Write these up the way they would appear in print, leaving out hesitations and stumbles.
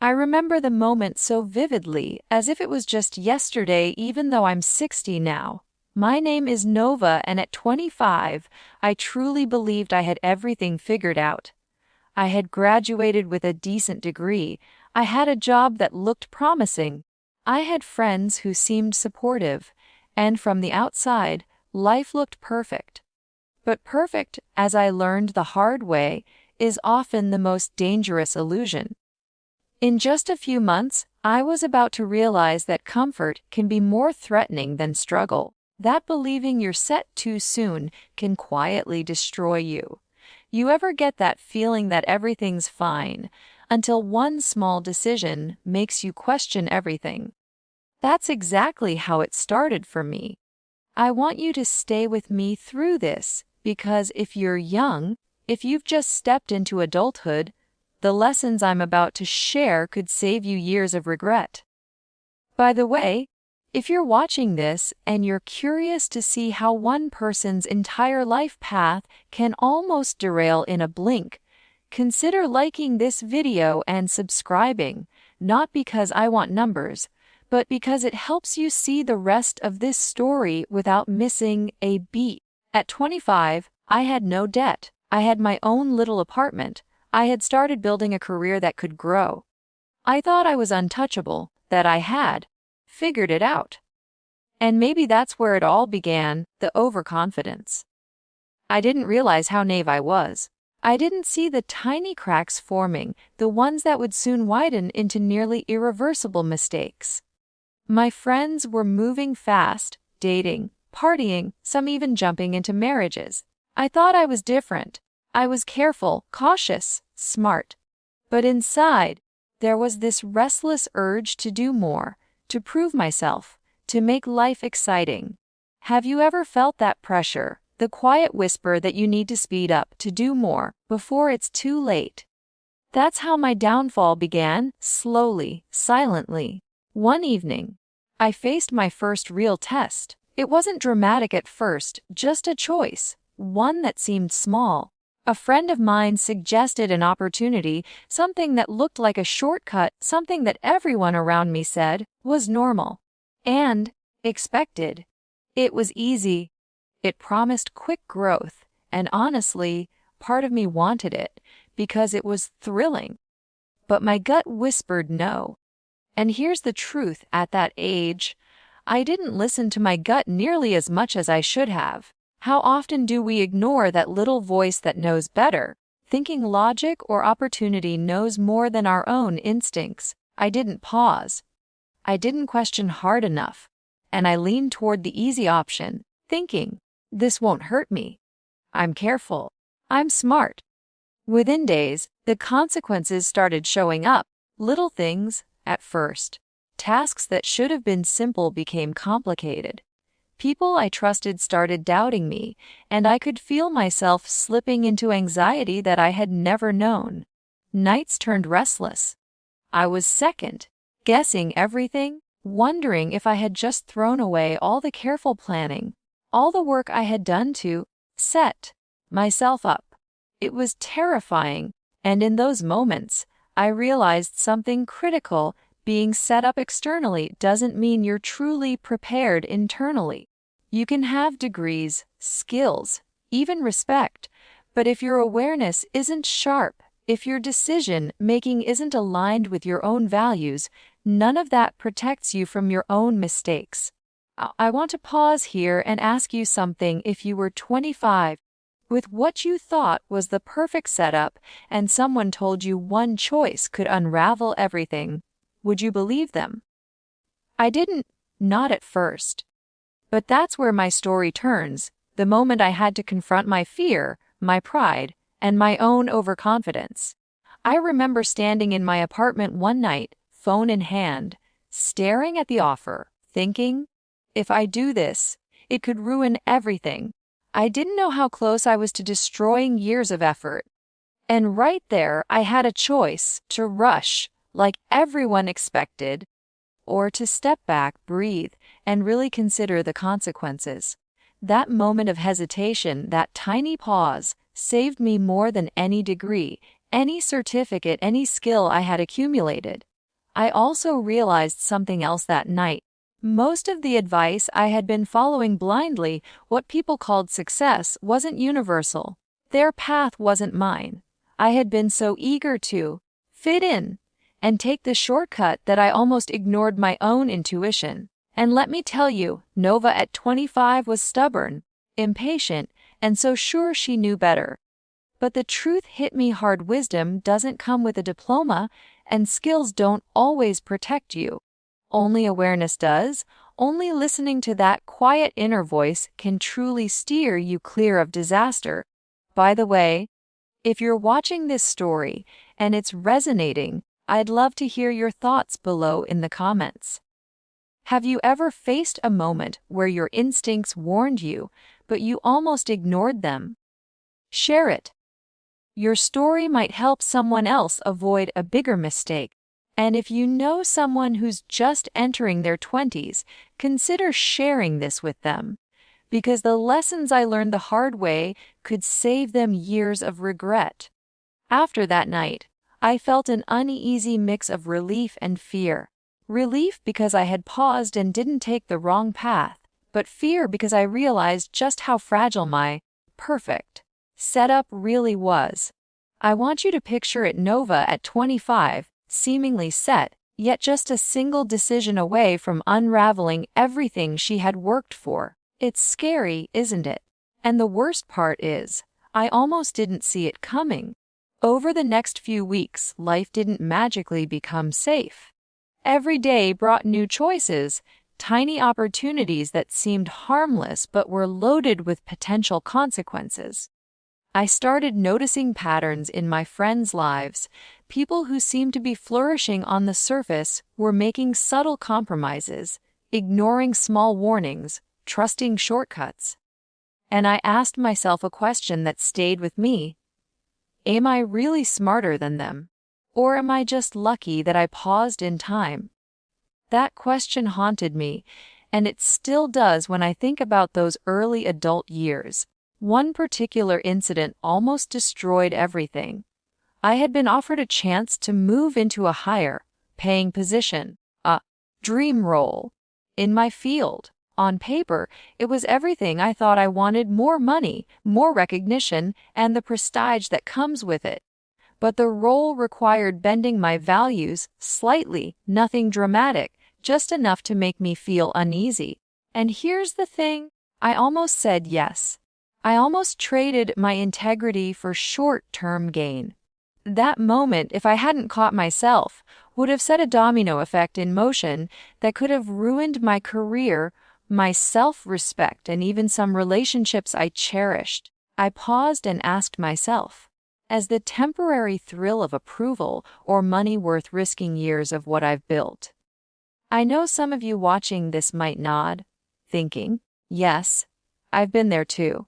I remember the moment so vividly, as if it was just yesterday, even though I'm 60 now. My name is Nova, and at 25, I truly believed I had everything figured out. I had graduated with a decent degree. I had a job that looked promising. I had friends who seemed supportive, and from the outside, life looked perfect. But perfect, as I learned the hard way, is often the most dangerous illusion. In just a few months, I was about to realize that comfort can be more threatening than struggle, that believing you're set too soon can quietly destroy you. You ever get that feeling that everything's fine, until one small decision makes you question everything? That's exactly how it started for me. I want you to stay with me through this, because if you're young, if you've just stepped into adulthood, the lessons I'm about to share could save you years of regret. By the way, if you're watching this and you're curious to see how one person's entire life path can almost derail in a blink, consider liking this video and subscribing, not because I want numbers, but because it helps you see the rest of this story without missing a beat. At 25, I had no debt. I had my own little apartment. I had started building a career that could grow. I thought I was untouchable, that I had figured it out. And maybe that's where it all began, the overconfidence. I didn't realize how naive I was. I didn't see the tiny cracks forming, the ones that would soon widen into nearly irreversible mistakes. My friends were moving fast, dating, partying, some even jumping into marriages. I thought I was different. I was careful, cautious, smart. But inside, there was this restless urge to do more, to prove myself, to make life exciting. Have you ever felt that pressure, the quiet whisper that you need to speed up, to do more, before it's too late? That's how my downfall began, slowly, silently. One evening, I faced my first real test. It wasn't dramatic at first, just a choice, one that seemed small. A friend of mine suggested an opportunity, something that looked like a shortcut, something that everyone around me said was normal and expected. It was easy. It promised quick growth, and honestly, part of me wanted it because it was thrilling. But my gut whispered no. And here's the truth: at that age, I didn't listen to my gut nearly as much as I should have. How often do we ignore that little voice that knows better, thinking logic or opportunity knows more than our own instincts? I didn't pause. I didn't question hard enough. And I leaned toward the easy option, thinking, this won't hurt me. I'm careful. I'm smart. Within days, the consequences started showing up. Little things, at first. Tasks that should have been simple became complicated. People I trusted started doubting me, and I could feel myself slipping into anxiety that I had never known. Nights turned restless. I was second, guessing everything, wondering if I had just thrown away all the careful planning, all the work I had done to set myself up. It was terrifying, and in those moments, I realized something critical: being set up externally doesn't mean you're truly prepared internally. You can have degrees, skills, even respect, but if your awareness isn't sharp, if your decision-making isn't aligned with your own values, none of that protects you from your own mistakes. I want to pause here and ask you something. If you were 25, with what you thought was the perfect setup, and someone told you one choice could unravel everything, would you believe them? I didn't, not at first. But that's where my story turns, the moment I had to confront my fear, my pride, and my own overconfidence. I remember standing in my apartment one night, phone in hand, staring at the offer, thinking, if I do this, it could ruin everything. I didn't know how close I was to destroying years of effort. And right there, I had a choice: to rush, like everyone expected, or to step back, breathe, and really consider the consequences. That moment of hesitation, that tiny pause, saved me more than any degree, any certificate, any skill I had accumulated. I also realized something else that night. Most of the advice I had been following blindly, what people called success, wasn't universal. Their path wasn't mine. I had been so eager to fit in and take the shortcut that I almost ignored my own intuition. And let me tell you, Nova at 25 was stubborn, impatient, and so sure she knew better. But the truth hit me hard. Wisdom doesn't come with a diploma, and skills don't always protect you. Only awareness does. Only listening to that quiet inner voice can truly steer you clear of disaster. By the way, if you're watching this story and it's resonating, I'd love to hear your thoughts below in the comments. Have you ever faced a moment where your instincts warned you, but you almost ignored them? Share it. Your story might help someone else avoid a bigger mistake. And if you know someone who's just entering their 20s, consider sharing this with them. Because the lessons I learned the hard way could save them years of regret. After that night, I felt an uneasy mix of relief and fear. Relief because I had paused and didn't take the wrong path, but fear because I realized just how fragile my perfect setup really was. I want you to picture it: Nova at 25, seemingly set, yet just a single decision away from unraveling everything she had worked for. It's scary, isn't it? And the worst part is, I almost didn't see it coming. Over the next few weeks, life didn't magically become safe. Every day brought new choices, tiny opportunities that seemed harmless but were loaded with potential consequences. I started noticing patterns in my friends' lives. People who seemed to be flourishing on the surface were making subtle compromises, ignoring small warnings, trusting shortcuts. And I asked myself a question that stayed with me. Am I really smarter than them? Or am I just lucky that I paused in time? That question haunted me, and it still does when I think about those early adult years. One particular incident almost destroyed everything. I had been offered a chance to move into a higher paying position, a dream role, in my field. On paper, it was everything I thought I wanted: more money, more recognition, and the prestige that comes with it. But the role required bending my values slightly, nothing dramatic, just enough to make me feel uneasy. And here's the thing, I almost said yes. I almost traded my integrity for short-term gain. That moment, if I hadn't caught myself, would have set a domino effect in motion that could have ruined my career, my self-respect, and even some relationships I cherished. I paused and asked myself, is the temporary thrill of approval or money worth risking years of what I've built? I know some of you watching this might nod, thinking, yes, I've been there too.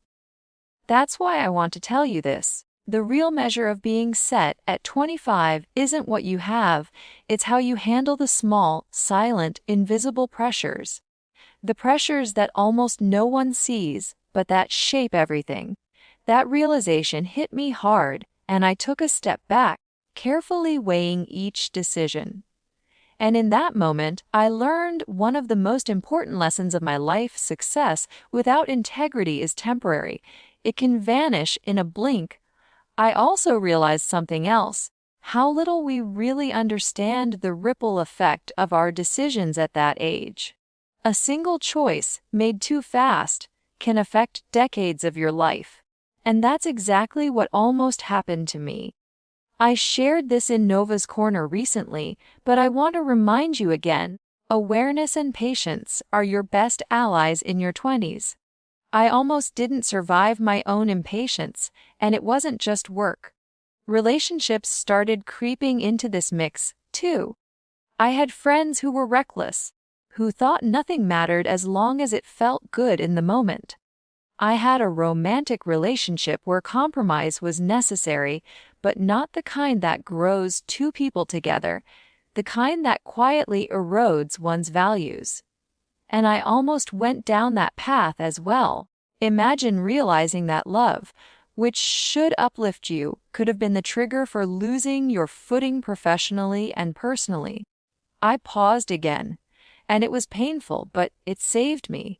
That's why I want to tell you this. The real measure of being set at 25 isn't what you have, it's how you handle the small, silent, invisible pressures. The pressures that almost no one sees, but that shape everything. That realization hit me hard, and I took a step back, carefully weighing each decision. And in that moment, I learned one of the most important lessons of my life: success without integrity is temporary. It can vanish in a blink. I also realized something else: how little we really understand the ripple effect of our decisions at that age. A single choice, made too fast, can affect decades of your life. And that's exactly what almost happened to me. I shared this in Nova's Corner recently, but I want to remind you again, awareness and patience are your best allies in your 20s. I almost didn't survive my own impatience, and it wasn't just work. Relationships started creeping into this mix, too. I had friends who were reckless, who thought nothing mattered as long as it felt good in the moment. I had a romantic relationship where compromise was necessary, but not the kind that grows two people together, the kind that quietly erodes one's values. And I almost went down that path as well. Imagine realizing that love, which should uplift you, could have been the trigger for losing your footing professionally and personally. I paused again, and it was painful, but it saved me.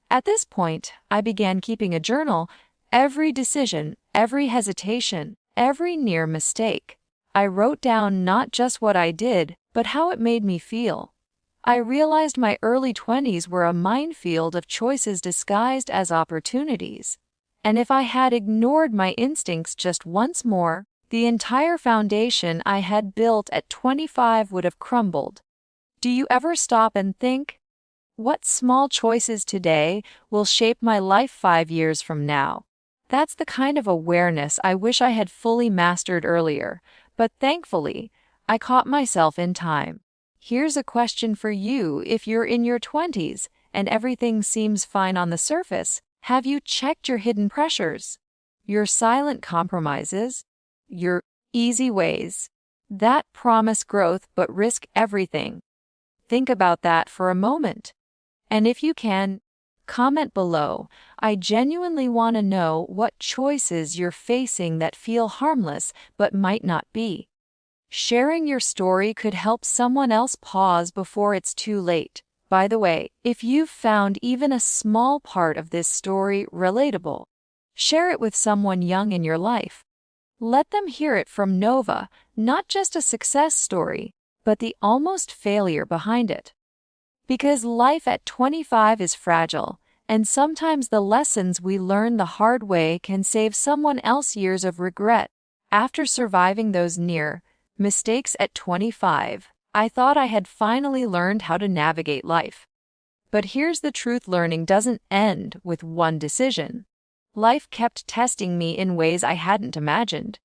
At this point, I began keeping a journal. Every decision, every hesitation, every near mistake. I wrote down not just what I did, but how it made me feel. I realized my early 20s were a minefield of choices disguised as opportunities. And if I had ignored my instincts just once more, the entire foundation I had built at 25 would have crumbled. Do you ever stop and think, what small choices today will shape my life 5 years from now? That's the kind of awareness I wish I had fully mastered earlier, but thankfully, I caught myself in time. Here's a question for you: if you're in your 20s and everything seems fine on the surface, have you checked your hidden pressures? Your silent compromises? Your easy ways? That promise growth but risk everything. Think about that for a moment. And if you can, comment below. I genuinely want to know what choices you're facing that feel harmless but might not be. Sharing your story could help someone else pause before it's too late. By the way, if you've found even a small part of this story relatable, share it with someone young in your life. Let them hear it from Nova, not just a success story, but the almost failure behind it. Because life at 25 is fragile, and sometimes the lessons we learn the hard way can save someone else years of regret. After surviving those near mistakes at 25, I thought I had finally learned how to navigate life. But here's the truth: learning doesn't end with one decision. Life kept testing me in ways I hadn't imagined.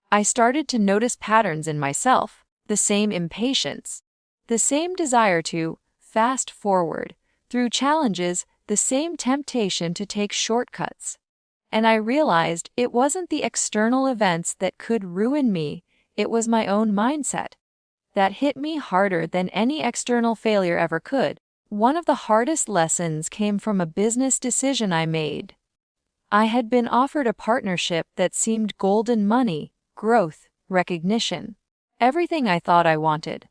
I started to notice patterns in myself, the same impatience, the same desire to fast forward through challenges, the same temptation to take shortcuts. And I realized it wasn't the external events that could ruin me, it was my own mindset. That hit me harder than any external failure ever could. One of the hardest lessons came from a business decision I made. I had been offered a partnership that seemed golden: money, growth, recognition, everything I thought I wanted.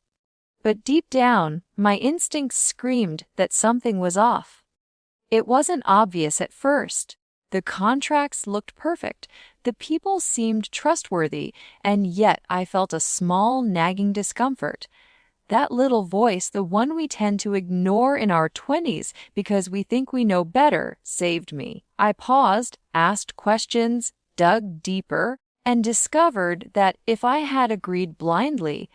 But deep down, my instincts screamed that something was off. It wasn't obvious at first. The contracts looked perfect, the people seemed trustworthy, and yet I felt a small, nagging discomfort. That little voice, the one we tend to ignore in our 20s because we think we know better, saved me. I paused, asked questions, dug deeper, and discovered that if I had agreed blindly,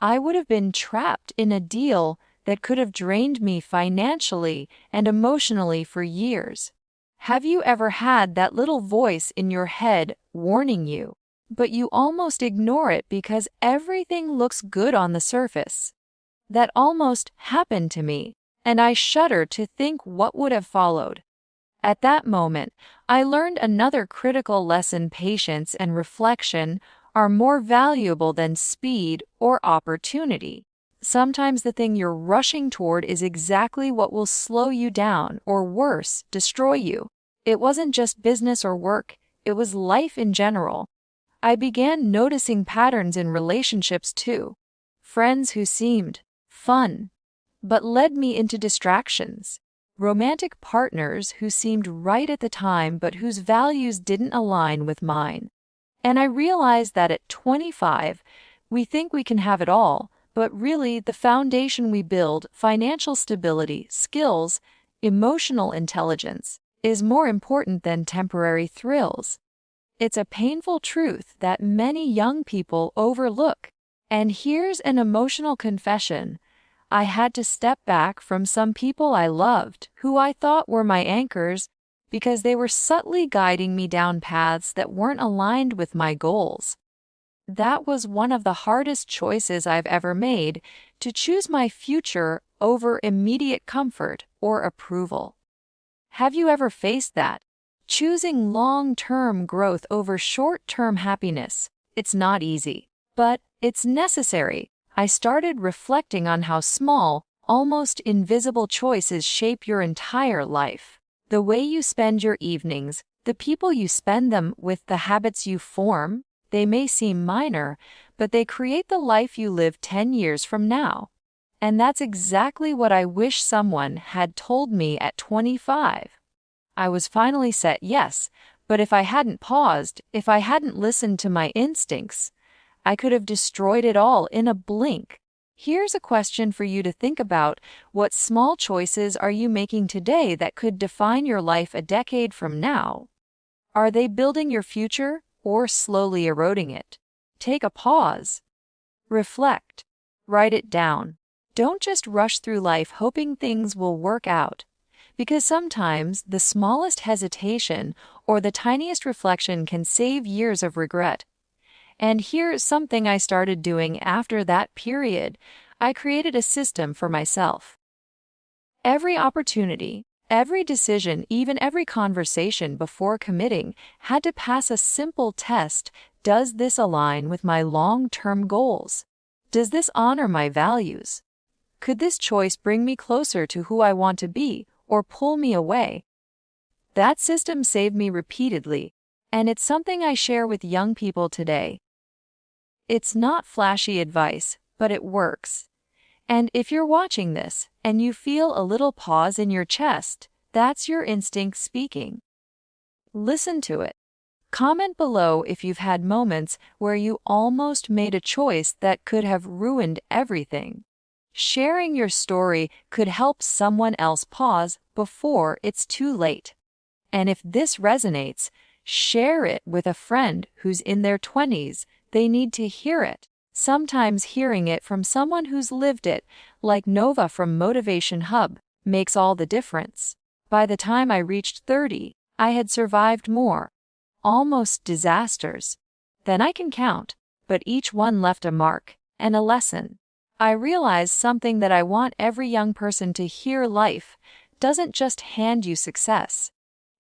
I would have been trapped in a deal that could have drained me financially and emotionally for years. Have you ever had that little voice in your head warning you, but you almost ignore it because everything looks good on the surface? That almost happened to me, and I shudder to think what would have followed. At that moment, I learned another critical lesson: patience and reflection are more valuable than speed or opportunity. Sometimes the thing you're rushing toward is exactly what will slow you down, or worse, destroy you. It wasn't just business or work, it was life in general. I began noticing patterns in relationships too. Friends who seemed fun, but led me into distractions. Romantic partners who seemed right at the time but whose values didn't align with mine. And I realized that at 25, we think we can have it all, but really the foundation we build, financial stability, skills, emotional intelligence, is more important than temporary thrills. It's a painful truth that many young people overlook. And here's an emotional confession. I had to step back from some people I loved, who I thought were my anchors, because they were subtly guiding me down paths that weren't aligned with my goals. That was one of the hardest choices I've ever made, to choose my future over immediate comfort or approval. Have you ever faced that? Choosing long-term growth over short-term happiness. It's not easy, but it's necessary. I started reflecting on how small, almost invisible choices shape your entire life. The way you spend your evenings, the people you spend them with, the habits you form. They may seem minor, but they create the life you live 10 years from now. And that's exactly what I wish someone had told me at 25. I was finally set, yes, but if I hadn't paused, if I hadn't listened to my instincts, I could have destroyed it all in a blink. Here's a question for you to think about. What small choices are you making today that could define your life a decade from now? Are they building your future or slowly eroding it? Take a pause. Reflect. Write it down. Don't just rush through life hoping things will work out, because sometimes the smallest hesitation or the tiniest reflection can save years of regret. And here's something I started doing after that period. I created a system for myself. Every opportunity, every decision, even every conversation before committing had to pass a simple test. Does this align with my long-term goals? Does this honor my values? Could this choice bring me closer to who I want to be or pull me away? That system saved me repeatedly, and it's something I share with young people today. It's not flashy advice, but it works. And if you're watching this and you feel a little pause in your chest, that's your instinct speaking. Listen to it. Comment below if you've had moments where you almost made a choice that could have ruined everything. Sharing your story could help someone else pause before it's too late. And if this resonates, share it with a friend who's in their 20s. They need to hear it. Sometimes hearing it from someone who's lived it, like Nova from Motivation Hub, makes all the difference. By the time I reached 30, I had survived more, almost disasters, than I can count, but each one left a mark and a lesson. I realized something that I want every young person to hear: life doesn't just hand you success.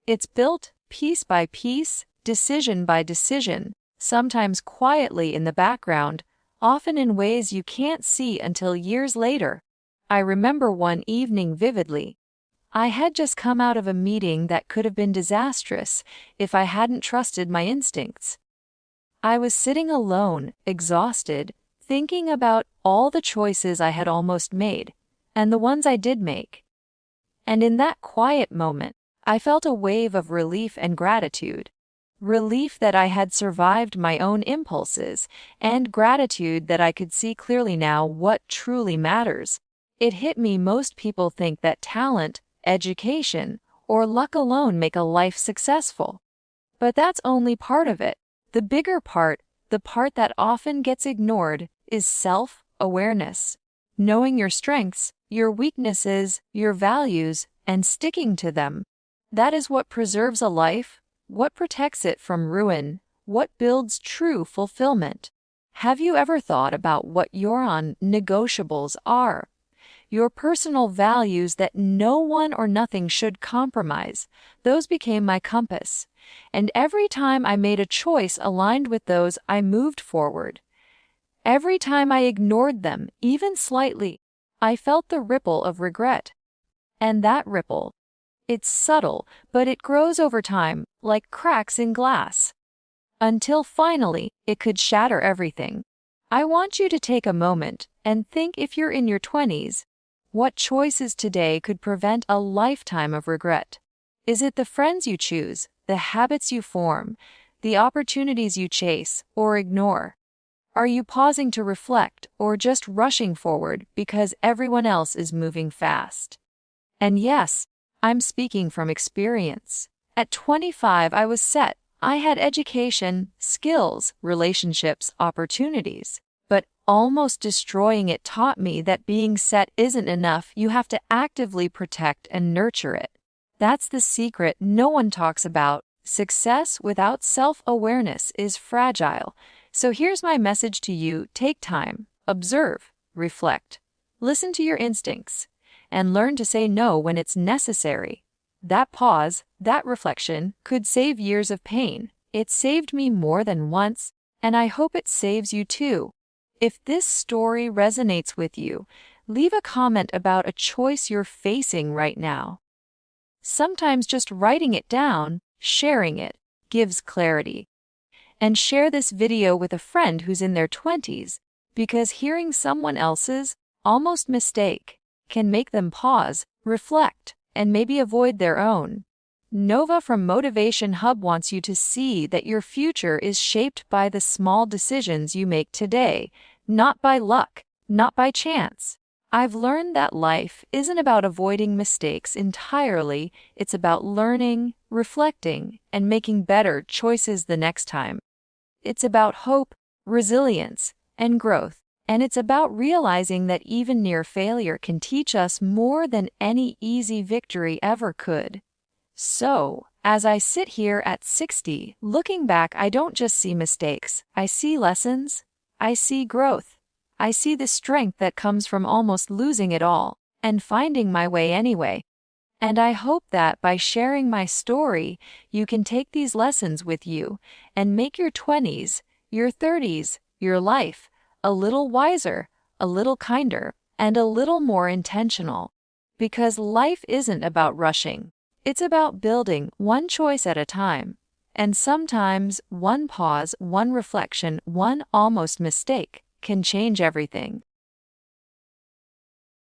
It's built piece by piece, decision by decision, sometimes quietly in the background, often in ways you can't see until years later. I remember one evening vividly. I had just come out of a meeting that could have been disastrous if I hadn't trusted my instincts. I was sitting alone, exhausted, thinking about all the choices I had almost made, and the ones I did make. And in that quiet moment, I felt a wave of relief and gratitude. Relief that I had survived my own impulses, and gratitude that I could see clearly now what truly matters. It hit me: most people think that talent, education, or luck alone make a life successful. But that's only part of it. The bigger part, the part that often gets ignored, is self-awareness. Knowing your strengths, your weaknesses, your values, and sticking to them. That is what preserves a life, what protects it from ruin, what builds true fulfillment. Have you ever thought about what your non-negotiables are? Your personal values that no one or nothing should compromise. Those became my compass. And every time I made a choice aligned with those, I moved forward. Every time I ignored them, even slightly, I felt the ripple of regret. And that ripple, it's subtle, but it grows over time, like cracks in glass, until finally, it could shatter everything. I want you to take a moment and think: if you're in your 20s, what choices today could prevent a lifetime of regret? Is it the friends you choose, the habits you form, the opportunities you chase or ignore? Are you pausing to reflect or just rushing forward because everyone else is moving fast? And yes, I'm speaking from experience. At 25, I was set. I had education, skills, relationships, opportunities. But almost destroying it taught me that being set isn't enough. You have to actively protect and nurture it. That's the secret no one talks about. Success without self-awareness is fragile. So here's my message to you: take time, observe, reflect, listen to your instincts, and learn to say no when it's necessary. That pause, that reflection, could save years of pain. It saved me more than once, and I hope it saves you too. If this story resonates with you, leave a comment about a choice you're facing right now. Sometimes just writing it down, sharing it, gives clarity. And share this video with a friend who's in their 20s, because hearing someone else's, almost mistake, can make them pause, reflect, and maybe avoid their own. Nova from Motivation Hub wants you to see that your future is shaped by the small decisions you make today, not by luck, not by chance. I've learned that life isn't about avoiding mistakes entirely, it's about learning, reflecting, and making better choices the next time. It's about hope, resilience, and growth. And it's about realizing that even near failure can teach us more than any easy victory ever could. So, as I sit here at 60, looking back, I don't just see mistakes. I see lessons. I see growth. I see the strength that comes from almost losing it all and finding my way anyway. And I hope that by sharing my story, you can take these lessons with you and make your 20s, your 30s, your life a little wiser, a little kinder, and a little more intentional. Because life isn't about rushing. It's about building one choice at a time. And sometimes one pause, one reflection, one almost mistake can change everything.